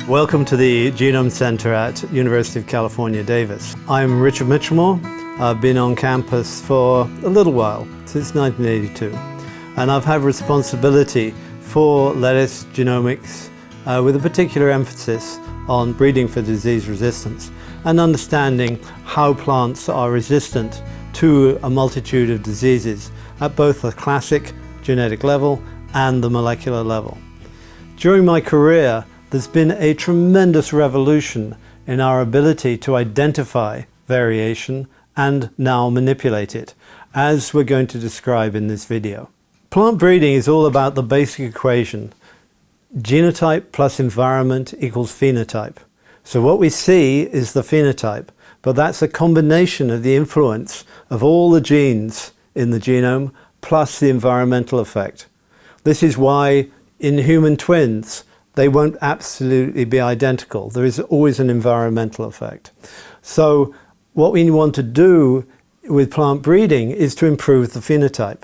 Welcome to the Genome Center at University of California, Davis. I'm Richard Michelmore. I've been on campus for a little while, since 1982. And I've had responsibility for lettuce genomics with a particular emphasis on breeding for disease resistance and understanding how plants are resistant to a multitude of diseases at both the classic genetic level and the molecular level. During my career, there's been a tremendous revolution in our ability to identify variation and now manipulate it, as we're going to describe in this video. Plant breeding is all about the basic equation: genotype plus environment equals phenotype. So what we see is the phenotype, but that's a combination of the influence of all the genes in the genome plus the environmental effect. This is why in human twins, they won't absolutely be identical. There is always an environmental effect. So what we want to do with plant breeding is to improve the phenotype.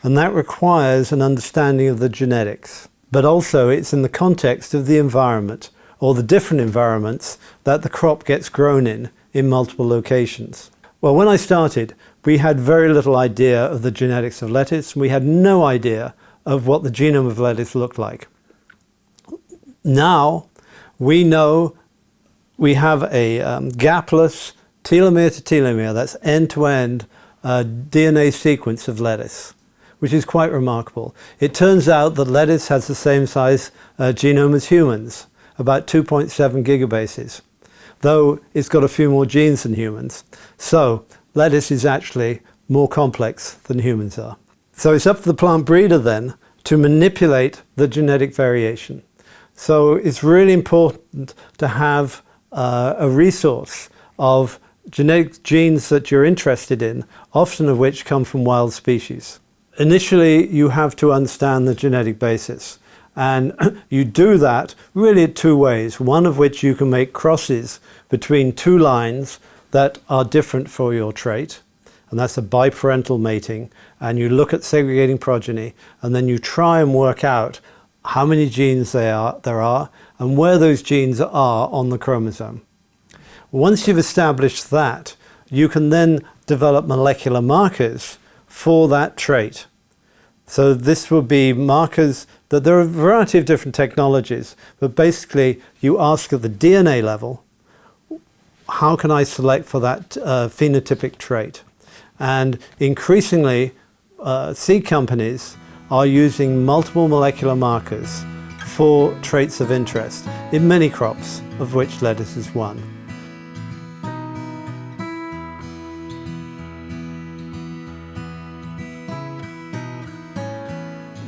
And that requires an understanding of the genetics. But also it's in the context of the environment, or the different environments that the crop gets grown in multiple locations. Well, when I started, we had very little idea of the genetics of lettuce. We had no idea of what the genome of lettuce looked like. Now we know we have a gapless telomere to telomere, that's end-to-end DNA sequence of lettuce, which is quite remarkable. It turns out that lettuce has the same size genome as humans, about 2.7 gigabases, though it's got a few more genes than humans. So lettuce is actually more complex than humans are. So it's up to the plant breeder then to manipulate the genetic variation. So it's really important to have a resource of genetic genes that you're interested in, often of which come from wild species. Initially, you have to understand the genetic basis. And you do that really in two ways, one of which you can make crosses between two lines that are different for your trait. And that's a biparental mating. And you look at segregating progeny, and then you try and work out how many genes there are and where those genes are on the chromosome. Once you've established that, you can then develop molecular markers for that trait. So this will be markers that there are a variety of different technologies, but basically you ask at the DNA level, how can I select for that phenotypic trait? And increasingly, seed companies are using multiple molecular markers for traits of interest in many crops, of which lettuce is one.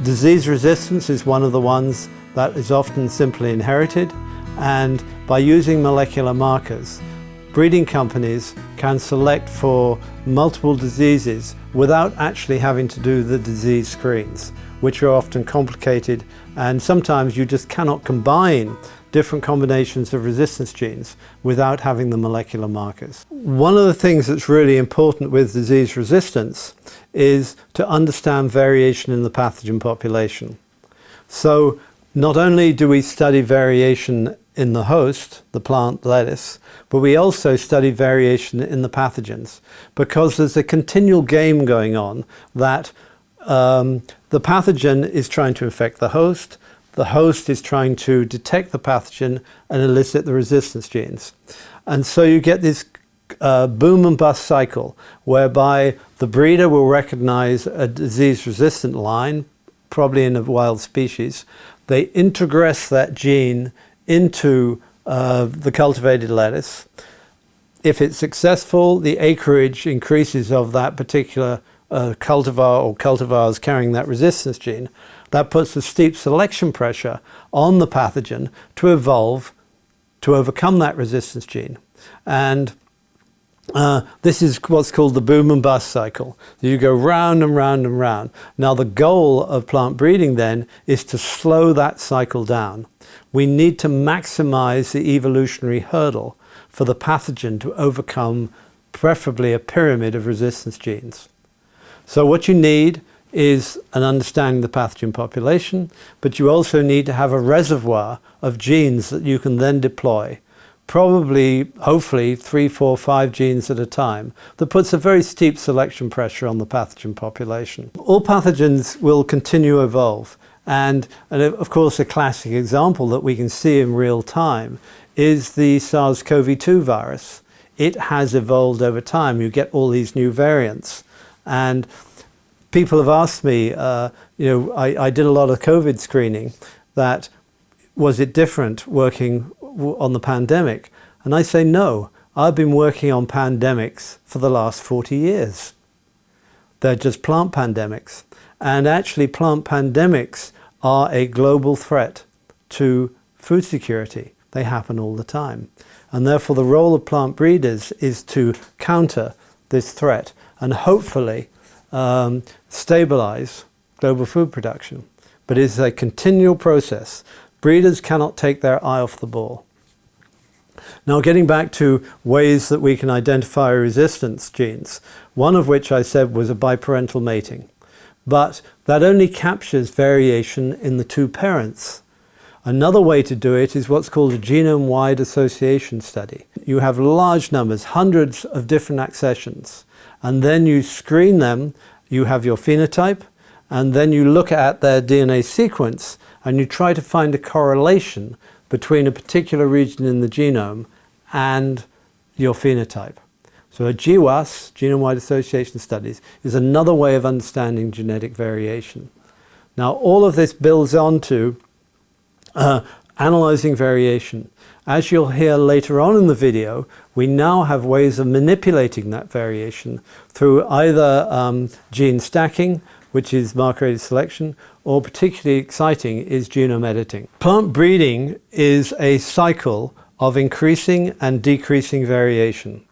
Disease resistance is one of the ones that is often simply inherited, and by using molecular markers, breeding companies can select for multiple diseases without actually having to do the disease screens, which are often complicated, and sometimes you just cannot combine different combinations of resistance genes without having the molecular markers. One of the things that's really important with disease resistance is to understand variation in the pathogen population. So not only do we study variation in the host, the plant lettuce, but we also study variation in the pathogens, because there's a continual game going on that the pathogen is trying to infect the host is trying to detect the pathogen and elicit the resistance genes. And so you get this boom and bust cycle whereby the breeder will recognize a disease-resistant line, probably in a wild species. They introgress that gene into the cultivated lettuce. If it's successful, the acreage increases of that particular cultivar or cultivars carrying that resistance gene. That puts a steep selection pressure on the pathogen to evolve to overcome that resistance gene. And this is what's called the boom and bust cycle. You go round and round and round. Now the goal of plant breeding then is to slow that cycle down. We need to maximize the evolutionary hurdle for the pathogen to overcome preferably a pyramid of resistance genes. So what you need is an understanding of the pathogen population, but you also need to have a reservoir of genes that you can then deploy. Probably, hopefully, 3, 4, 5 genes at a time. That puts a very steep selection pressure on the pathogen population. All pathogens will continue to evolve. And of course, a classic example that we can see in real time is the SARS-CoV-2 virus. It has evolved over time. You get all these new variants. And people have asked me, I did a lot of COVID screening, that was it different working on the pandemic? And I say no. I've been working on pandemics for the last 40 years. They're just plant pandemics. And actually plant pandemics are a global threat to food security. They happen all the time. And therefore the role of plant breeders is to counter this threat and hopefully stabilize global food production. But it's a continual process. Breeders cannot take their eye off the ball. Now, getting back to ways that we can identify resistance genes, one of which I said was a biparental mating. But that only captures variation in the two parents. Another way to do it is what's called a genome-wide association study. You have large numbers, hundreds of different accessions, and then you screen them. You have your phenotype, and then you look at their DNA sequence and you try to find a correlation between a particular region in the genome and your phenotype. So a GWAS, genome-wide association studies, is another way of understanding genetic variation. Now all of this builds on to analyzing variation. As you'll hear later on in the video, we now have ways of manipulating that variation through either gene stacking, which is marker-aided selection, or particularly exciting is genome editing. Plant breeding is a cycle of increasing and decreasing variation.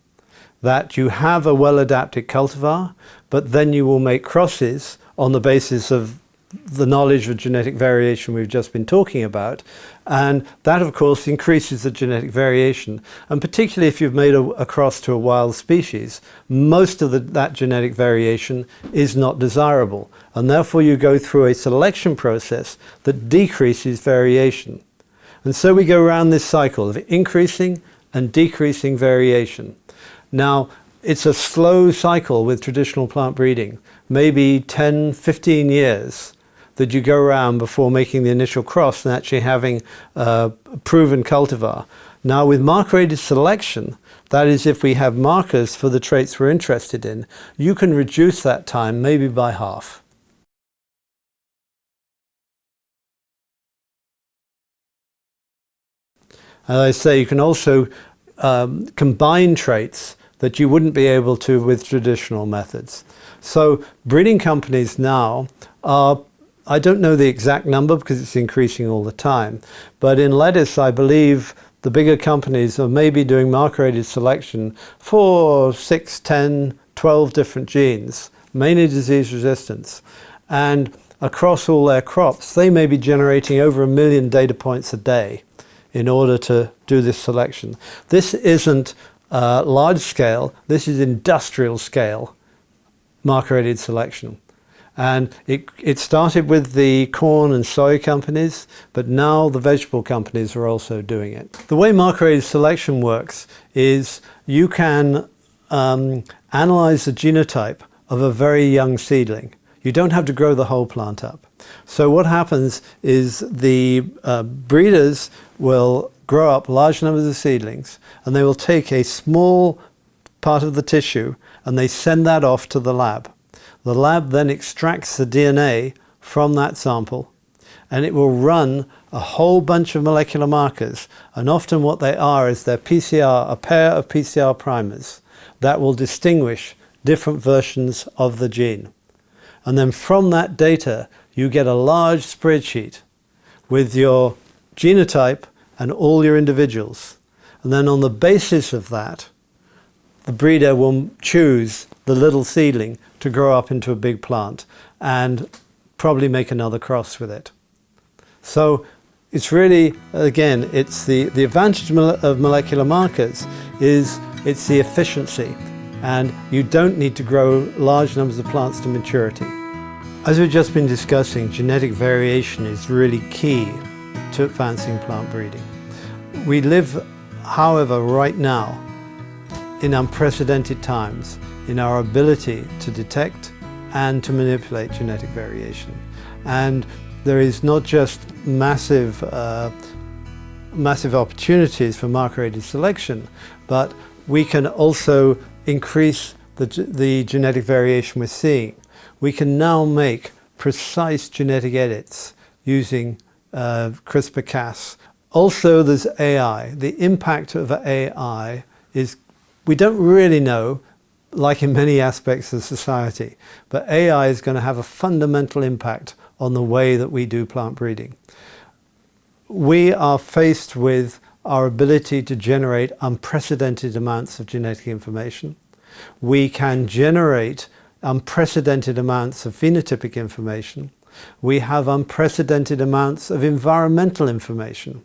That you have a well-adapted cultivar, but then you will make crosses on the basis of the knowledge of genetic variation we've just been talking about, and that of course increases the genetic variation, and particularly if you've made a cross to a wild species, most of that genetic variation is not desirable, and therefore you go through a selection process that decreases variation. And so we go around this cycle of increasing and decreasing variation. Now it's a slow cycle with traditional plant breeding, maybe 10, 15 years that you go around before making the initial cross and actually having a proven cultivar. Now with marker-aided selection, that is if we have markers for the traits we're interested in, you can reduce that time maybe by half. As I say, you can also combine traits that you wouldn't be able to with traditional methods. So breeding companies now are, I don't know the exact number because it's increasing all the time, but in lettuce I believe the bigger companies are maybe doing marker-aided selection for 6, 10, 12 different genes, mainly disease resistance. And across all their crops, they may be generating over 1 million data points a day in order to do this selection. This isn't large scale, this is industrial scale marker-aided selection. And it started with the corn and soy companies, but now the vegetable companies are also doing it. The way marker-aided selection works is you can analyze the genotype of a very young seedling. You don't have to grow the whole plant up. So what happens is the breeders will grow up large numbers of seedlings, and they will take a small part of the tissue and they send that off to the lab. The lab then extracts the DNA from that sample, and it will run a whole bunch of molecular markers, and often what they are is they're PCR, a pair of PCR primers that will distinguish different versions of the gene. And then from that data you get a large spreadsheet with your genotype and all your individuals, and then on the basis of that the breeder will choose the little seedling to grow up into a big plant and probably make another cross with it. So it's really, again, it's the advantage of molecular markers is it's the efficiency, and you don't need to grow large numbers of plants to maturity. As we've just been discussing, genetic variation is really key to advancing plant breeding. We live, however, right now in unprecedented times in our ability to detect and to manipulate genetic variation. And there is not just massive opportunities for marker-aided selection, but we can also increase the genetic variation we're seeing. We can now make precise genetic edits using CRISPR-Cas. Also, there's AI. The impact of AI is, we don't really know, like in many aspects of society, but AI is going to have a fundamental impact on the way that we do plant breeding. We are faced with our ability to generate unprecedented amounts of genetic information. We can generate unprecedented amounts of phenotypic information. We have unprecedented amounts of environmental information.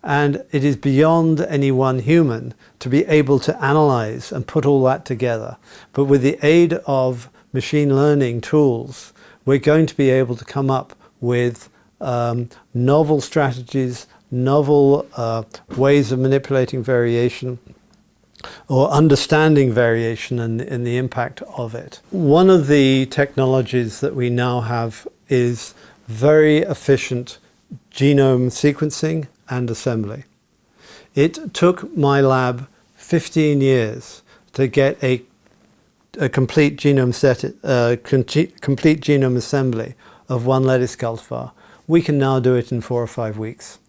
And it is beyond any one human to be able to analyze and put all that together. But with the aid of machine learning tools, we're going to be able to come up with novel strategies, novel ways of manipulating variation, or understanding variation and the impact of it. One of the technologies that we now have is very efficient genome sequencing and assembly. It took my lab 15 years to get a complete genome complete genome assembly of one lettuce cultivar. We can now do it in 4 or 5 weeks.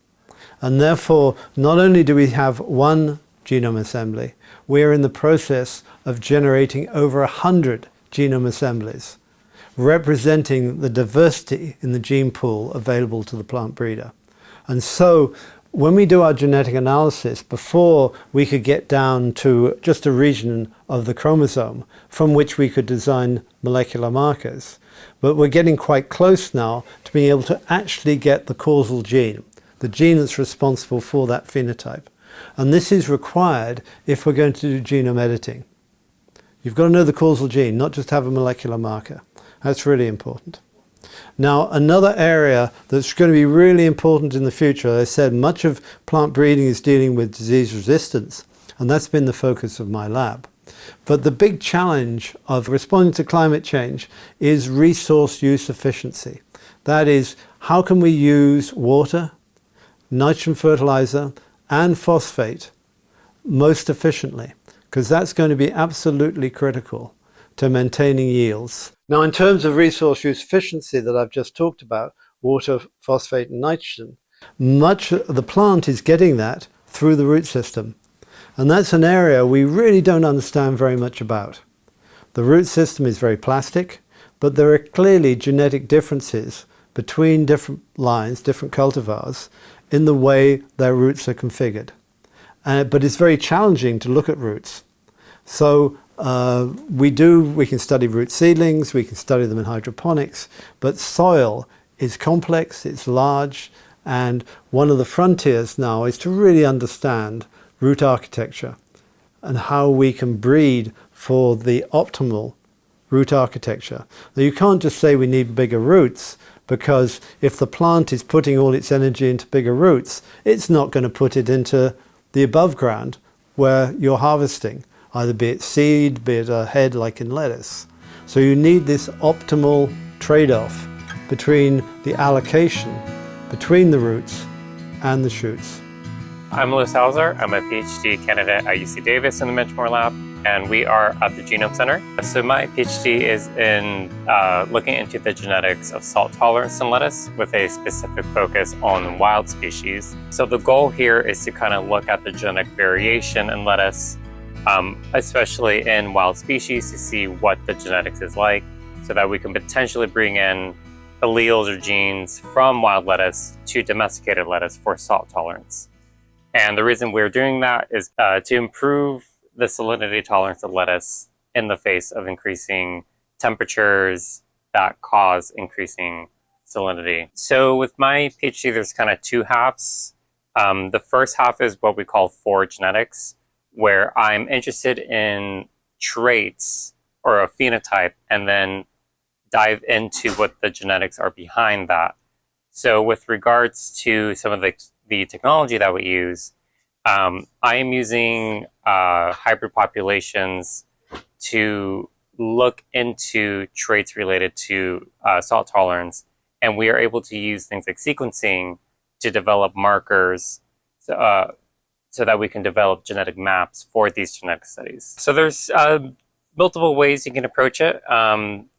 And therefore, not only do we have one genome assembly, we are in the process of generating over 100 genome assemblies, representing the diversity in the gene pool available to the plant breeder. And so, when we do our genetic analysis, before we could get down to just a region of the chromosome from which we could design molecular markers, but we're getting quite close now to being able to actually get the causal gene, the gene that's responsible for that phenotype. And this is required if we're going to do genome editing. You've got to know the causal gene, not just have a molecular marker. That's really important. Now, another area that's going to be really important in the future, as I said, much of plant breeding is dealing with disease resistance, and that's been the focus of my lab. But the big challenge of responding to climate change is resource use efficiency. That is, how can we use water, nitrogen fertilizer, and phosphate most efficiently? Because that's going to be absolutely critical to maintaining yields. Now, in terms of resource use efficiency that I've just talked about, water, phosphate, and nitrogen, much of the plant is getting that through the root system. And that's an area we really don't understand very much about. The root system is very plastic, but there are clearly genetic differences between different lines, different cultivars, in the way their roots are configured. But it's very challenging to look at roots. So we can study root seedlings, we can study them in hydroponics, but soil is complex, it's large, and one of the frontiers now is to really understand root architecture and how we can breed for the optimal root architecture. Now, you can't just say we need bigger roots, because if the plant is putting all its energy into bigger roots, it's not going to put it into the above ground where you're harvesting, either be it seed, be it a head like in lettuce. So you need this optimal trade-off between the allocation between the roots and the shoots. I'm Louis Salazar. I'm a PhD candidate at UC Davis in the Menchmore Lab, and we are at the Genome Center. So my PhD is in looking into the genetics of salt tolerance in lettuce with a specific focus on wild species. So the goal here is to kind of look at the genetic variation in lettuce, especially in wild species, to see what the genetics is like, so that we can potentially bring in alleles or genes from wild lettuce to domesticated lettuce for salt tolerance. And the reason we're doing that is to improve the salinity tolerance of lettuce in the face of increasing temperatures that cause increasing salinity. So with my PhD, there's kind of two halves. The first half is what we call forward genetics, where I'm interested in traits or a phenotype and then dive into what the genetics are behind that. So with regards to some of the technology that we use, I am using hybrid populations to look into traits related to salt tolerance, and we are able to use things like sequencing to develop markers so that we can develop genetic maps for these genetic studies. So there's multiple ways you can approach it.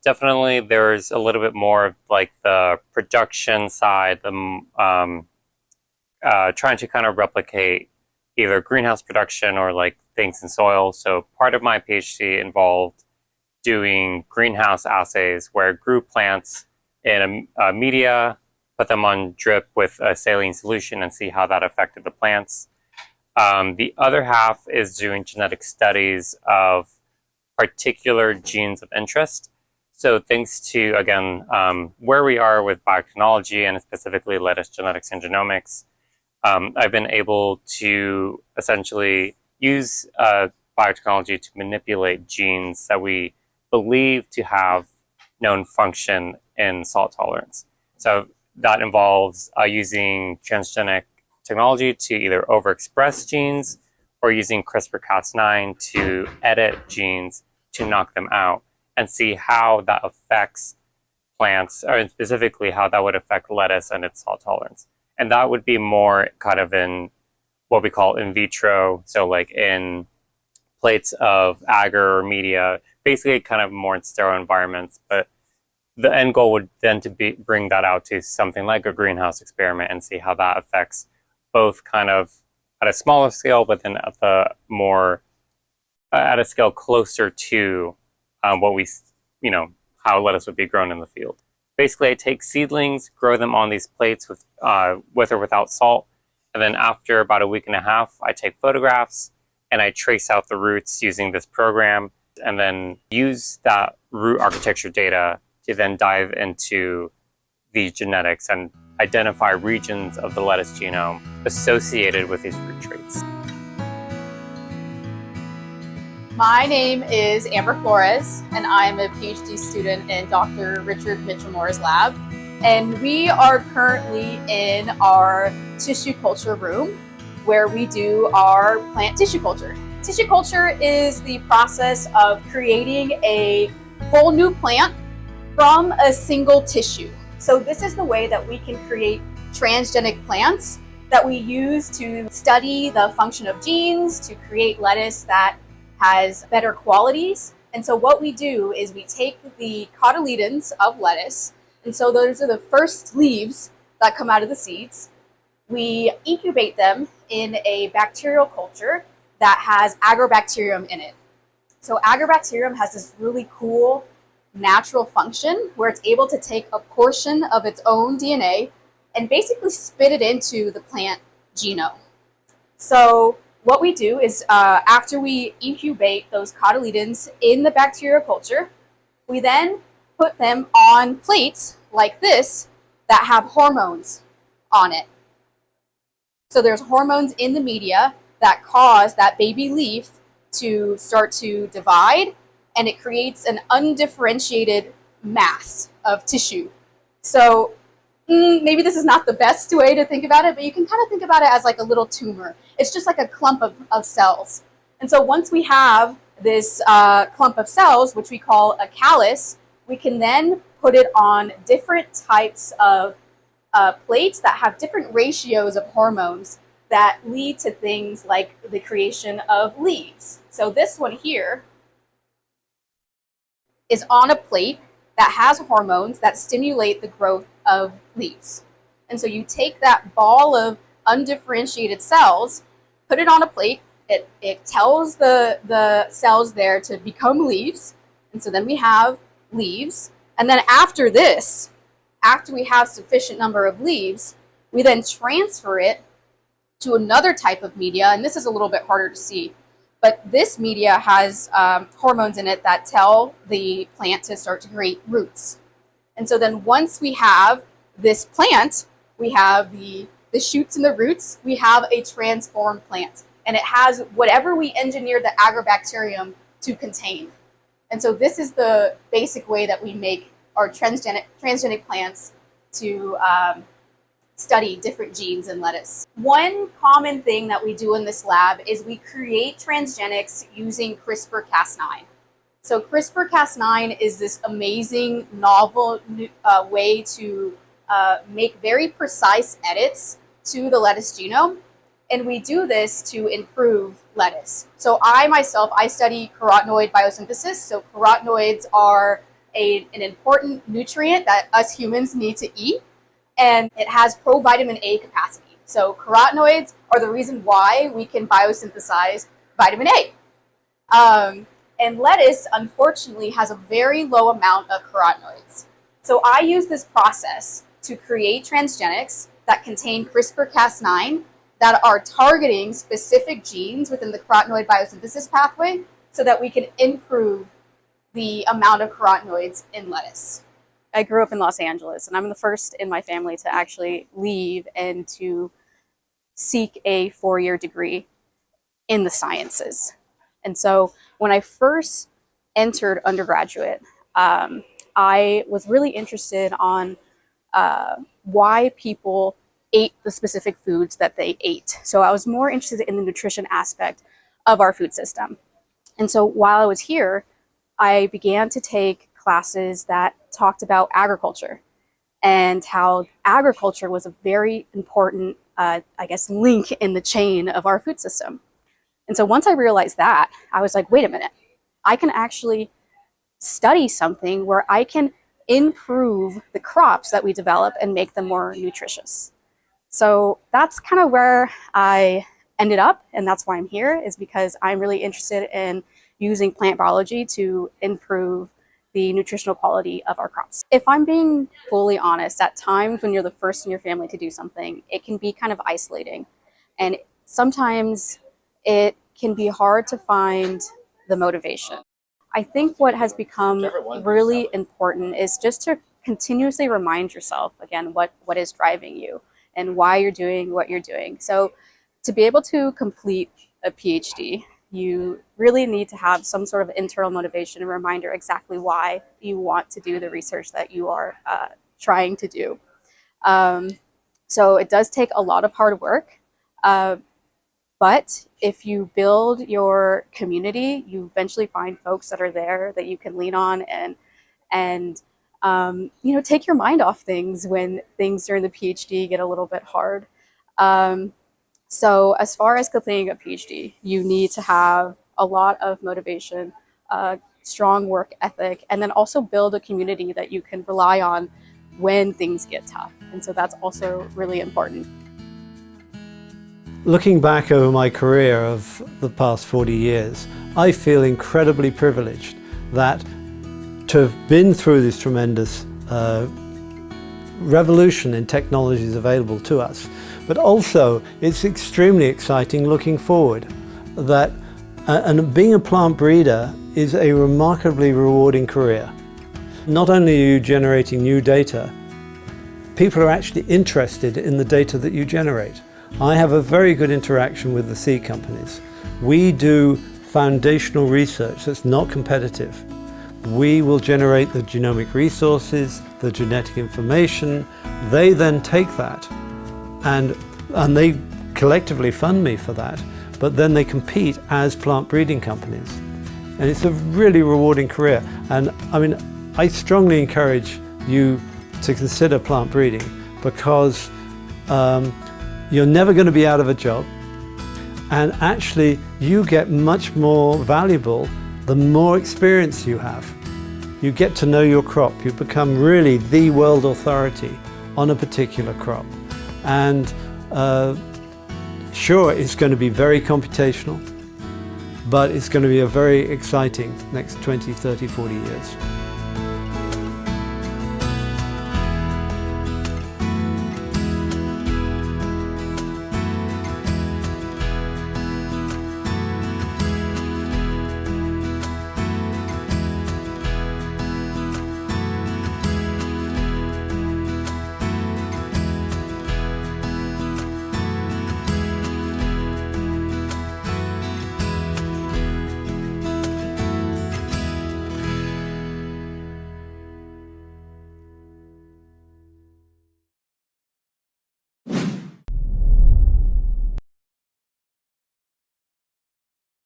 Definitely there's a little bit more of like the production side, the trying to kind of replicate either greenhouse production or like things in soil. So part of my PhD involved doing greenhouse assays where I grew plants in a media, put them on drip with a saline solution and see how that affected the plants. The other half is doing genetic studies of particular genes of interest. So thanks to, again, where we are with biotechnology and specifically lettuce genetics and genomics, I've been able to essentially use biotechnology to manipulate genes that we believe to have known function in salt tolerance. So that involves using transgenic technology to either overexpress genes or using CRISPR-Cas9 to edit genes to knock them out and see how that affects plants, or specifically how that would affect lettuce and its salt tolerance. And that would be more kind of in what we call in vitro, so like in plates of agar or media, basically kind of more in sterile environments. But the end goal would then to be bring that out to something like a greenhouse experiment and see how that affects both kind of at a smaller scale, but then at the more at a scale closer to what we, how lettuce would be grown in the field. Basically, I take seedlings, grow them on these plates with or without salt, and then after about a week and a half, I take photographs and I trace out the roots using this program, and then use that root architecture data to then dive into the genetics and identify regions of the lettuce genome associated with these root traits. My name is Amber Flores, and I'm a PhD student in Dr. Richard Mitchelmore's lab. And we are currently in our tissue culture room where we do our plant tissue culture. Tissue culture is the process of creating a whole new plant from a single tissue. So this is the way that we can create transgenic plants that we use to study the function of genes, to create lettuce that has better qualities. And so what we do is we take the cotyledons of lettuce, and so those are the first leaves that come out of the seeds. We incubate them in a bacterial culture that has Agrobacterium in it. So Agrobacterium has this really cool natural function where it's able to take a portion of its own DNA and basically spit it into the plant genome. So what we do is after we incubate those cotyledons in the bacterial culture, we then put them on plates like this that have hormones on it. So there's hormones in the media that cause that baby leaf to start to divide, and it creates an undifferentiated mass of tissue. So maybe this is not the best way to think about it, but you can kind of think about it as like a little tumor. It's just like a clump of cells. And so once we have this clump of cells, which we call a callus, we can then put it on different types of plates that have different ratios of hormones that lead to things like the creation of leaves. So this one here is on a plate that has hormones that stimulate the growth of leaves. And so you take that ball of undifferentiated cells, put it on a plate, it tells the cells there to become leaves, and so then we have leaves. And then after this, after we have sufficient number of leaves, we then transfer it to another type of media, and this is a little bit harder to see, but this media has hormones in it that tell the plant to start to create roots. And so then once we have this plant, we have the shoots and the roots, we have a transformed plant. And it has whatever we engineered the Agrobacterium to contain. And so this is the basic way that we make transgenic plants to study different genes in lettuce. One common thing that we do in this lab is we create transgenics using CRISPR-Cas9. So CRISPR-Cas9 is this amazing novel way to make very precise edits to the lettuce genome. And we do this to improve lettuce. So I study carotenoid biosynthesis. So carotenoids are an important nutrient that us humans need to eat, and it has provitamin A capacity. So carotenoids are the reason why we can biosynthesize vitamin A. And lettuce, unfortunately, has a very low amount of carotenoids. So I use this process to create transgenics that contain CRISPR-Cas9 that are targeting specific genes within the carotenoid biosynthesis pathway so that we can improve the amount of carotenoids in lettuce. I grew up in Los Angeles, and I'm the first in my family to actually leave and to seek a 4-year degree in the sciences. And so when I first entered undergraduate, I was really interested on why people ate the specific foods that they ate. So I was more interested in the nutrition aspect of our food system. And so while I was here, I began to take classes that talked about agriculture and how agriculture was a very important, link in the chain of our food system. And so once I realized that, I was like, wait a minute, I can actually study something where I can improve the crops that we develop and make them more nutritious. So that's kind of where I ended up, and that's why I'm here, is because I'm really interested in using plant biology to improve the nutritional quality of our crops. If I'm being fully honest, at times when you're the first in your family to do something, it can be kind of isolating. And sometimes it can be hard to find the motivation. I think what has become really important is just to continuously remind yourself, again, what is driving you and why you're doing what you're doing. So to be able to complete a PhD, you really need to have some sort of internal motivation and reminder exactly why you want to do the research that you are trying to do. So it does take a lot of hard work, but if you build your community, you eventually find folks that are there that you can lean on and take your mind off things when things during the PhD get a little bit hard. So as far as completing a PhD, you need to have a lot of motivation, strong work ethic, and then also build a community that you can rely on when things get tough. And so that's also really important. Looking back over my career of the past 40 years, I feel incredibly privileged that to have been through this tremendous revolution in technologies available to us. But also, it's extremely exciting looking forward that, and being a plant breeder is a remarkably rewarding career. Not only are you generating new data, people are actually interested in the data that you generate. I have a very good interaction with the seed companies. We do foundational research that's not competitive. We will generate the genomic resources, the genetic information. They then take that and they collectively fund me for that, but then they compete as plant breeding companies. And it's a really rewarding career. And I mean, I strongly encourage you to consider plant breeding because you're never going to be out of a job. And actually, you get much more valuable the more experience you have. You get to know your crop. You become really the world authority on a particular crop. And sure, it's going to be very computational, but it's going to be a very exciting next 20, 30, 40 years.